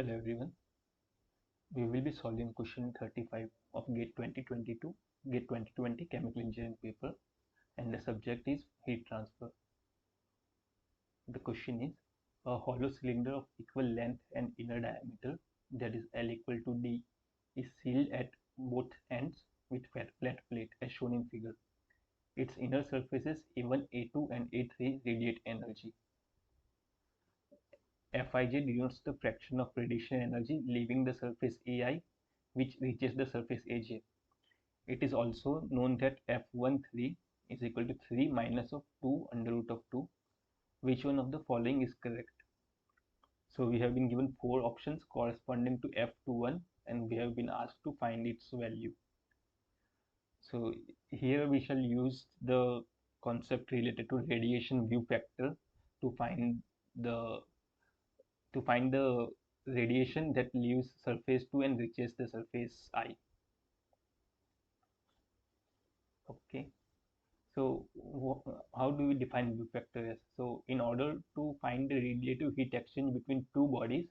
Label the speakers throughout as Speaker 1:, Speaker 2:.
Speaker 1: Hello everyone, we will be solving question 35 of GATE 2022, GATE 2020 Chemical Engineering paper, and the subject is heat transfer. The question is, a hollow cylinder of equal length and inner diameter, that is L equal to D, is sealed at both ends with flat plate as shown in figure. Its inner surfaces A1, A2 and A3 radiate energy. Fij denotes the fraction of radiation energy leaving the surface Ai, which reaches the surface Aj. It is also known that F13 is equal to 3 minus of 2 under root of 2. Which one of the following is correct? So we have been given 4 options corresponding to F21 and we have been asked to find its value. So here we shall use the concept related to radiation view factor to find the radiation that leaves surface 2 and reaches the surface I. Okay. So how do we define view factor as? So in order to find the relative heat exchange between two bodies,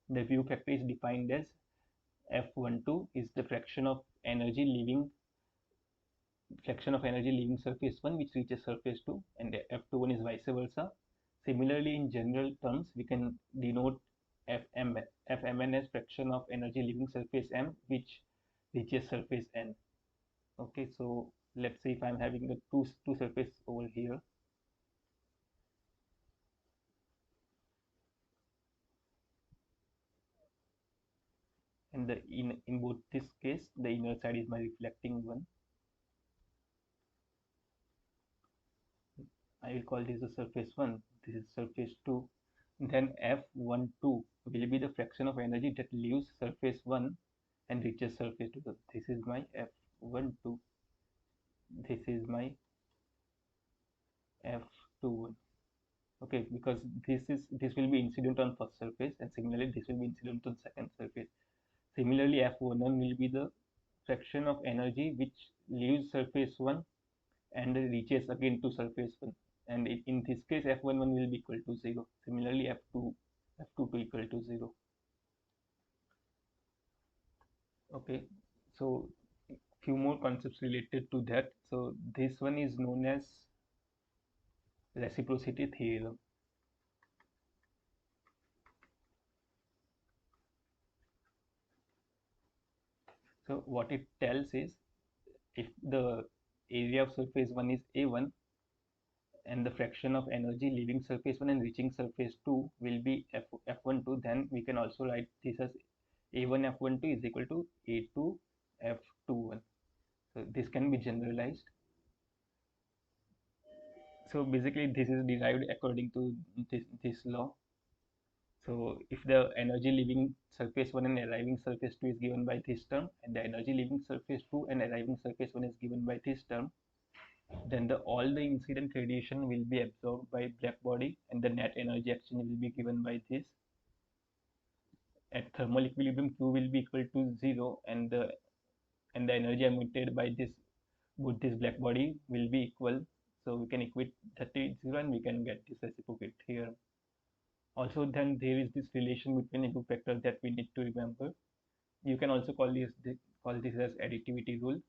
Speaker 1: the view factor is defined as F12 is the fraction of energy leaving surface 1 which reaches surface 2, and F21 is vice versa. Similarly, in general terms, we can denote Fmn as fraction of energy leaving surface M which reaches surface N. Okay, so let's say if I'm having the two surface over here, and the in both this case the inner side is my reflecting one. I will call this the surface 1, this is surface 2. Then F12 will be the fraction of energy that leaves surface 1 and reaches surface 2. So this is my F12, this is my F21. Okay, because this will be incident on first surface, and similarly this will be incident on second surface. Similarly, F11 will be the fraction of energy which leaves surface 1 and reaches again to surface 1, and in this case F11 will be equal to 0. Similarly, F22 equal to 0. Okay, so few more concepts related to that. So this one is known as reciprocity theorem. So what it tells is, if the area of surface 1 is A1 and the fraction of energy leaving surface 1 and reaching surface 2 will be F12, then we can also write this as A1 F12 is equal to A2 F21. So this can be generalized. So basically this is derived according to this law. So if the energy leaving surface 1 and arriving surface 2 is given by this term, and the energy leaving surface 2 and arriving surface 1 is given by this term, then all the incident radiation will be absorbed by black body and the net energy exchange will be given by this. At thermal equilibrium, Q will be equal to 0 and the energy emitted by both this black body will be equal. So we can equate 0 and we can get this reciprocate theorem. Also, then there is this relation between the two factors that we need to remember. You can also call this as additivity rule.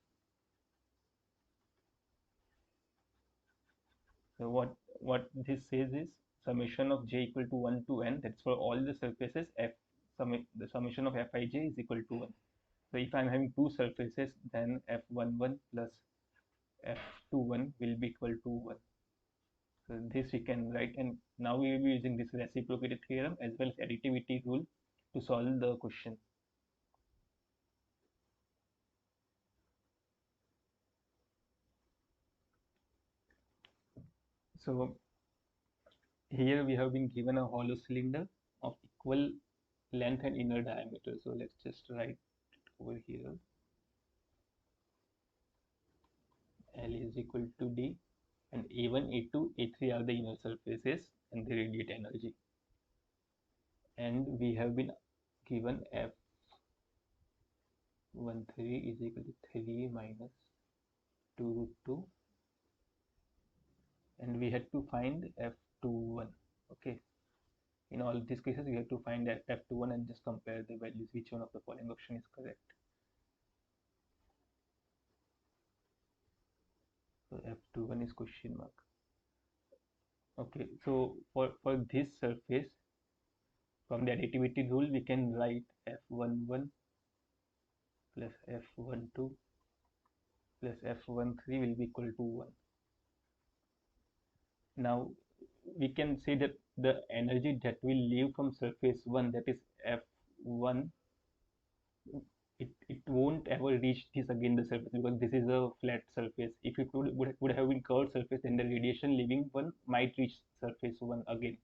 Speaker 1: So what this says is summation of j equal to 1 to n, that's for all the surfaces the summation of Fij is equal to 1. So if I'm having two surfaces, then F11 plus F21 will be equal to 1. So this we can write, and now we will be using this reciprocity theorem as well as additivity rule to solve the question. So here we have been given a hollow cylinder of equal length and inner diameter. So let's just write it over here. L is equal to D, and A1, A2, A3 are the inner surfaces and they radiate energy. And we have been given F13 is equal to 3 minus 2 root 2, and we had to find F21. Okay, in all all these cases we have to find that f21 and just compare the values, which one of the following option is correct. So f21 is question mark. Okay, so for this surface, from the additivity rule we can write f11 plus f12 plus f13 will be equal to 1. Now we can say that the energy that will leave from surface 1, that is f1, it won't ever reach this again the surface, because this is a flat surface. If it would have been curved surface, then the radiation leaving 1 might reach surface 1 again,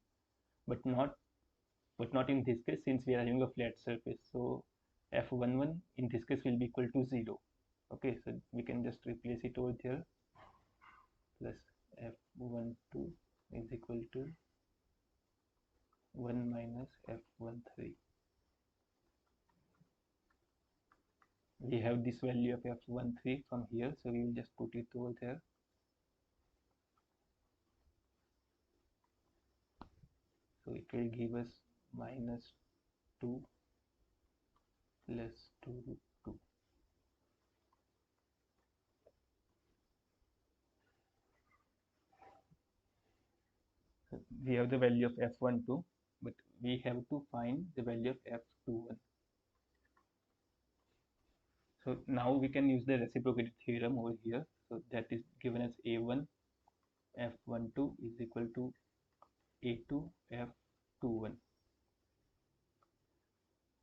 Speaker 1: but not in this case, since we are having a flat surface. So f11 in this case will be equal to 0. Okay, so we can just replace it over here, plus f12 is equal to 1 minus f13. We have this value of f13 from here, so we will just put it over there. So it will give us minus 2 plus 2 root 2. So we have the value of f12, but we have to find the value of f21. So now we can use the reciprocity theorem over here. So that is given as a1 f12 is equal to a2 f21.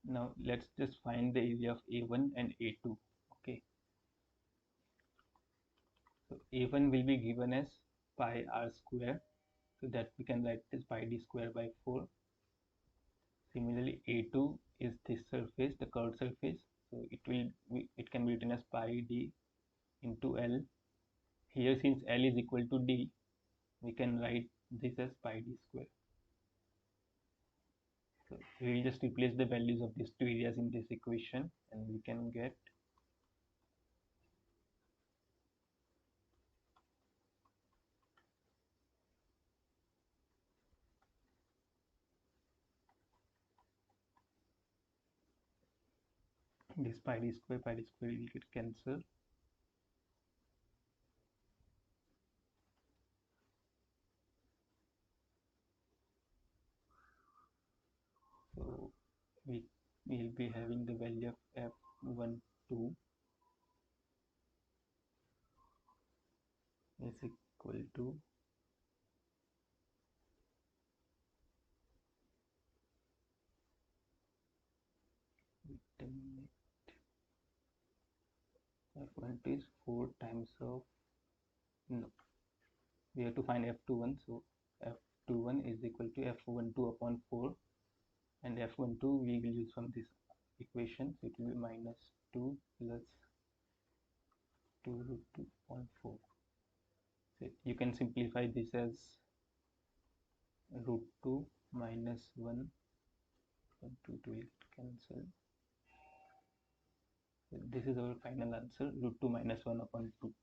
Speaker 1: Now let's just find the area of a1 and a2. Okay, so a1 will be given as pi r square, so that we can write this pi d square by 4. Similarly, a2 is this surface, the curved surface, so it can be written as pi d into L. Here, since L is equal to d, we can write this as pi d square. So we will just replace the values of these two areas in this equation, and we can get this pi d square will get cancelled. So we will be having the value of f12 is equal to f12 is 4 times of, no, we have to find f21, so f21 is equal to f12 upon 4, and f12 we will use from this equation, so it will be minus 2 plus 2 root 2 upon 4. So you can simplify this as root 2 minus 1 upon 2 will get cancelled. So this is our final answer, root 2 minus 1 upon 2.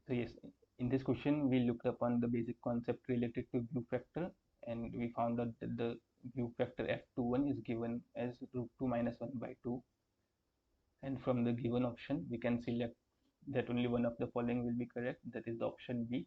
Speaker 1: So yes, in this question we looked upon the basic concept related to view factor, and we found out that the view factor f21 is given as root 2 minus 1 by 2, and from the given option we can select that only one of the following will be correct, that is the option B.